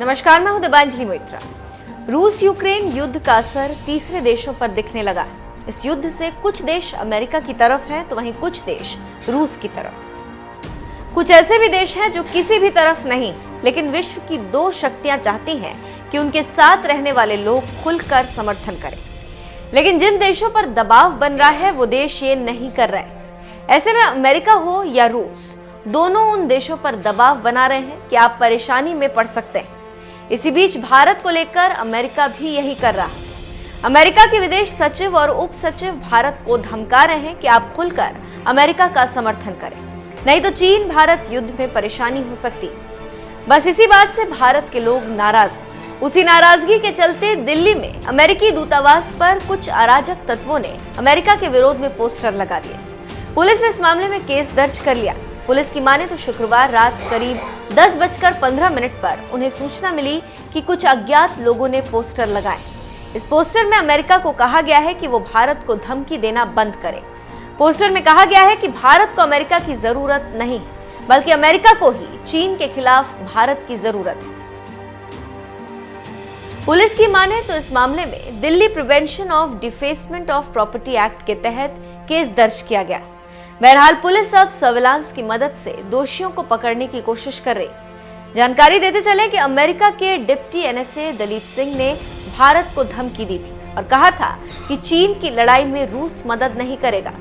नमस्कार, मैं हूं दिबांजलि मोइत्रा। रूस यूक्रेन युद्ध का असर तीसरे देशों पर दिखने लगा। इस युद्ध से कुछ देश अमेरिका की तरफ हैं, तो वहीं कुछ देश रूस की तरफ। कुछ ऐसे भी देश हैं जो किसी भी तरफ नहीं, लेकिन विश्व की दो शक्तियां चाहती हैं कि उनके साथ रहने वाले लोग खुलकर समर्थन करें। लेकिन जिन देशों पर दबाव बन रहा है वो देश ये नहीं कर रहे। ऐसे में अमेरिका हो या रूस, दोनों उन देशों पर दबाव बना रहे हैं कि आप परेशानी में पड़ सकते हैं। इसी बीच भारत को लेकर अमेरिका भी यही कर रहा है। अमेरिका के विदेश सचिव और उप सचिव भारत को धमका रहे हैं कि आप खुलकर अमेरिका का समर्थन करें, नहीं तो चीन भारत युद्ध में परेशानी हो सकती। बस इसी बात से भारत के लोग नाराज हैं। उसी नाराजगी के चलते दिल्ली में अमेरिकी दूतावास पर कुछ अराजक तत्वों ने अमेरिका के विरोध में पोस्टर लगा दिए। पुलिस ने इस मामले में केस दर्ज कर लिया। पुलिस की माने तो शुक्रवार रात करीब 10:15 पर उन्हें सूचना मिली कि कुछ अज्ञात लोगों ने पोस्टर लगाए। इस पोस्टर में अमेरिका को कहा गया है कि वो भारत को धमकी देना बंद करे। पोस्टर में कहा गया है कि भारत को अमेरिका की जरूरत नहीं, बल्कि अमेरिका को ही चीन के खिलाफ भारत की जरूरत है। पुलिस की माने तो इस मामले में Delhi prevention of defacement of property act के तहत केस दर्ज किया गया। बहरहाल पुलिस अब सर्विलांस की मदद से दोषियों को पकड़ने की कोशिश कर रही। जानकारी देते चले कि अमेरिका के डिप्टी एनएसए दलीप सिंह ने भारत को धमकी दी थी और कहा था कि चीन की लड़ाई में रूस मदद नहीं करेगा,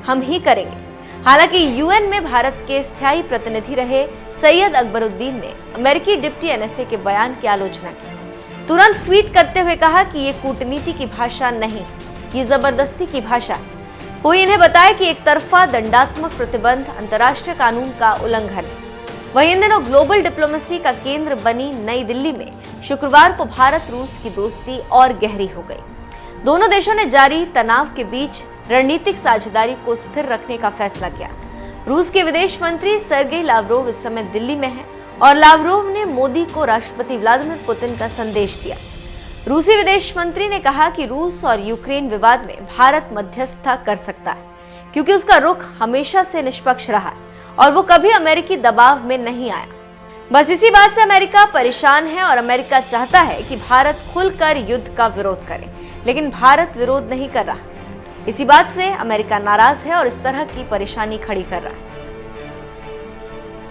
हम ही करेंगे। हालांकि यूएन में भारत के स्थायी प्रतिनिधि रहे सैयद अकबरुद्दीन ने अमेरिकी डिप्टी एनएसए के बयान की आलोचना की। तुरंत ट्वीट करते हुए कहा कि ये कूटनीति की भाषा नहीं, ये जबरदस्ती की भाषा है। कोई इन्हें बताए कि एक तरफा दंडात्मक प्रतिबंध अंतर्राष्ट्रीय कानून का उल्लंघन है। वहीं इन दिनों ग्लोबल डिप्लोमेसी का केंद्र बनी नई दिल्ली में शुक्रवार को भारत रूस की दोस्ती और गहरी हो गई। दोनों देशों ने जारी तनाव के बीच रणनीतिक साझेदारी को स्थिर रखने का फैसला किया। रूस के विदेश मंत्री सर्गेई लावरोव इस समय दिल्ली में हैं और लावरोव ने मोदी को राष्ट्रपति व्लादिमीर पुतिन का संदेश दिया। रूसी विदेश मंत्री ने कहा कि रूस और यूक्रेन विवाद में भारत मध्यस्थता कर सकता है, क्योंकि उसका रुख हमेशा से निष्पक्ष रहा है और वो कभी अमेरिकी दबाव में नहीं आया। बस इसी बात से अमेरिका परेशान है और अमेरिका चाहता है कि भारत खुलकर युद्ध का विरोध करे, लेकिन भारत विरोध नहीं कर रहा। इसी बात से अमेरिका नाराज है और इस तरह की परेशानी खड़ी कर रहा है।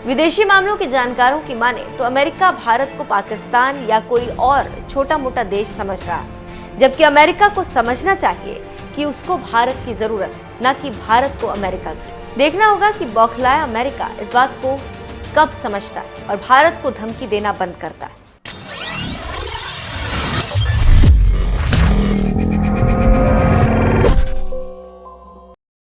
विदेशी मामलों के जानकारों की माने तो अमेरिका भारत को पाकिस्तान या कोई और छोटा मोटा देश समझ रहा है, जबकि अमेरिका को समझना चाहिए कि उसको भारत की जरूरत है, न कि भारत को अमेरिका की। देखना होगा कि बौखलाया अमेरिका इस बात को कब समझता है और भारत को धमकी देना बंद करता है।